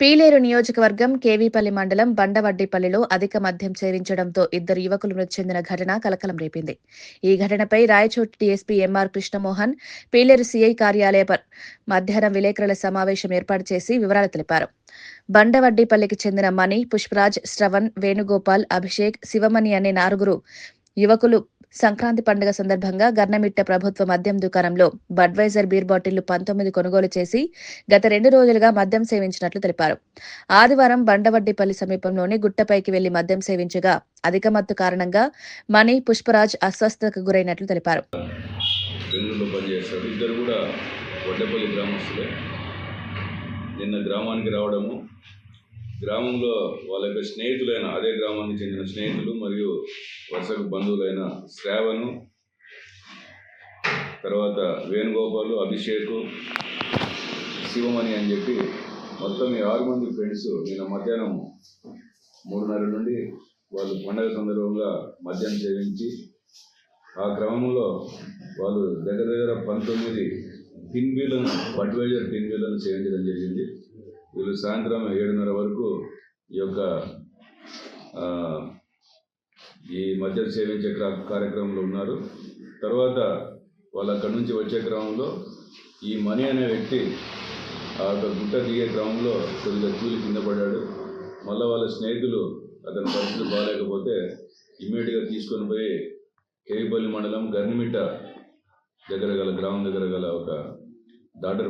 పీలేరు నియోజకవర్గం కేవీపల్లి మండలం బండవడ్డిపల్లిలో అధిక మద్యం సేవించడంతో ఇద్దరు యువకులు మృతి చెందిన ఘటన కలకలం రేపింది. ఈ ఘటనపై Rayachoti DSP MR Krishnamohan, Pileru CI కార్యాలయ మధ్యాహ్నం విలేకరుల సమావేశం ఏర్పాటు చేసి వివరాలు తెలిపారు. బండవడ్డిపల్లికి చెందిన మణి, పుష్పరాజ్, శ్రవణ్, వేణుగోపాల్, అభిషేక్, శివమణి అనే 4 యువకులు సంక్రాంతి పండుగ సందర్భంగా గర్నమిట్ట ప్రభుత్వ మద్యం దుకాణంలో బడ్వైజర్ బీర్ బాటిళ్లు 19 కొనుగోలు చేసి గత 2 రోజులుగా మద్యం సేవించినట్లు తెలిపారు. ఆదివారం బండవడ్డిపల్లి సమీపంలోని గుట్టపైకి వెళ్లి మద్యం సేవించగా అధిక మత్తు కారణంగా మణి, పుష్పరాజ్ అస్వస్థతకు గురైనట్లు తెలిపారు. నిన్న గ్రామానికి రావడము, గ్రామంలో వాళ్ళ యొక్క స్నేహితులైన అదే గ్రామానికి చెందిన స్నేహితులు మరియు వరుసకు బంధువులైన శ్రావణు, తర్వాత వేణుగోపాలు, అభిషేకు, శివమణి అని చెప్పి మొత్తం ఈ 6 మంది ఫ్రెండ్స్ నిన్న మధ్యాహ్నం 3:30 నుండి వాళ్ళు పండగ సందర్భంగా మద్యం సేవించి ఆ క్రమంలో వాళ్ళు దగ్గర 19 టిన్బీలను బడ్వైజర్ టిన్బీలను సేవించడం జరిగింది. వీళ్ళు సాయంత్రం 7:30 వరకు ఈ మద్యం సేవించే కార్యక్రమంలో ఉన్నారు. తర్వాత వాళ్ళు అక్కడి నుంచి వచ్చే క్రమంలో ఈ మణి అనే వ్యక్తి ఆ గుట్ట దిగే క్రమంలో కొద్దిగా తూలి కింద పడ్డాడు. మళ్ళీ వాళ్ళ స్నేహితులు అతని పరిస్థితి బాగాలేకపోతే ఇమ్మీడియట్గా తీసుకొని పోయి కేవీపల్లి మండలం గర్నిమిట్ట దగ్గర గల గ్రామం దగ్గర గల ఒక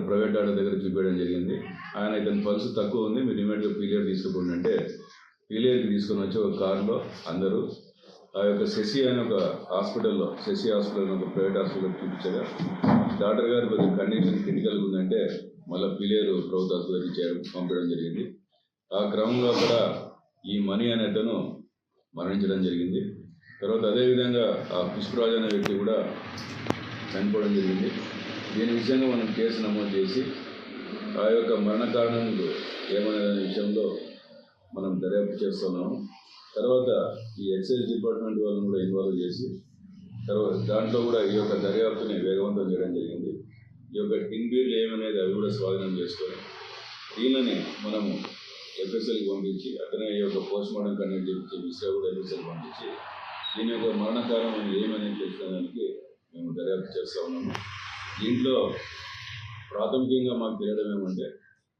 ప్రైవేట్ డాక్టర్ దగ్గర చూపించడం జరిగింది. ఆయన ఇతని పల్స్ తక్కువ ఉంది, మీరు ఇమీడియట్గా పీలేరు తీసుకుపోండి అంటే పీలేరుకి తీసుకొని వచ్చి ఒక కారులో అందరూ ఆ యొక్క శశి అనే ఒక హాస్పిటల్లో, శశి హాస్పిటల్ ఒక ప్రైవేట్ హాస్పిటల్లో చూపించగా డాక్టర్ గారు కొద్దిగా కండిషన్ క్రిటికల్గా ఉందంటే మళ్ళీ పీలేరు ప్రభుత్వ ఆసుపత్రికి పంపడం జరిగింది. ఆ క్రమంలో అక్కడ ఈ మణి అనే అతను మరణించడం జరిగింది. తర్వాత అదేవిధంగా ఆ పుష్పరాజ్ అనే వ్యక్తి కూడా చనిపోవడం జరిగింది. దీని విషయంగా మనం కేసు నమోదు చేసి ఆ యొక్క మరణ కారణాలు ఏమనే విషయంలో మనం దర్యాప్తు చేస్తున్నాము. తర్వాత ఈ ఎక్సైజ్ డిపార్ట్మెంట్ వాళ్ళని కూడా ఇన్వాల్వ్ చేసి తర్వాత దాంట్లో కూడా ఈ యొక్క దర్యాప్తుని వేగవంతం చేయడం జరిగింది. ఈ యొక్క టిన్బీర్లు ఏమనేది అవి కూడా స్వాధీనం చేసుకొని దీనిని మనము ఎఫ్ఎస్ఎల్కి పంపించి అతనే ఈ యొక్క పోస్ట్ మార్టం కండక్ట్ చేయించి విషయం కూడా ఎఫ్ఎస్ఎల్కి పంపించి దీని యొక్క మరణ కారణం ఏమనేది తెలుసుకోవడానికి మేము దర్యాప్తు చేస్తూ ఉన్నాము. దీంట్లో ప్రాథమికంగా మాకు తెలియడం ఏమంటే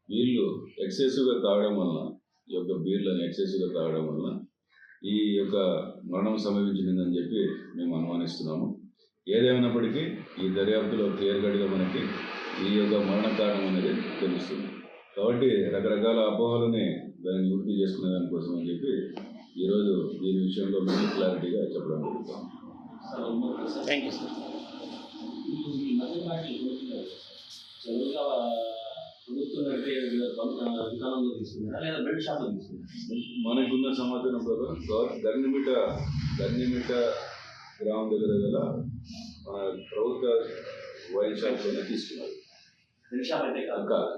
వీళ్ళు ఎక్సెసివ్గా తాగడం వలన, ఈ యొక్క బీర్లను ఎక్సెసివ్గా తాగడం వలన ఈ యొక్క మరణం సంభవించిందని చెప్పి మేము అనుమానిస్తున్నాము. ఏదేమైనప్పటికీ ఈ దర్యాప్తులో క్లియర్కట్గా మనకి ఈ యొక్క మరణ కారణం అనేది తెలుస్తుంది. కాబట్టి రకరకాల అపోహలని దాన్ని నివృత్తి చేసుకునే దానికోసం అని చెప్పి ఈరోజు దీని విషయంలో మేము క్లారిటీగా చెప్పడం జరుగుతాం. Thank you sir. మనకున్న సమాచారం ప్రకారం గర్నిమిట్ట గ్రామం దగ్గర గల ప్రభుత్వ వైన్ షాప్లోనే తీసుకున్నారు. షాప్ అయితే కాదు.